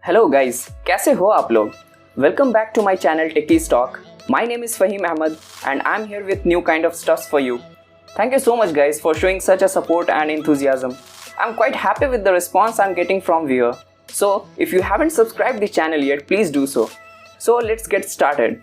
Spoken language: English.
Hello guys, कैसे हो आप लोग? Welcome back to my channel Techies Talk. My name is Fahim Ahmed and I'm here with new kind of stuffs for you. Thank you so much guys for showing such a support and enthusiasm. I'm quite happy with the response I'm getting from viewer. So if you haven't subscribed the channel yet, please do so. So let's get started.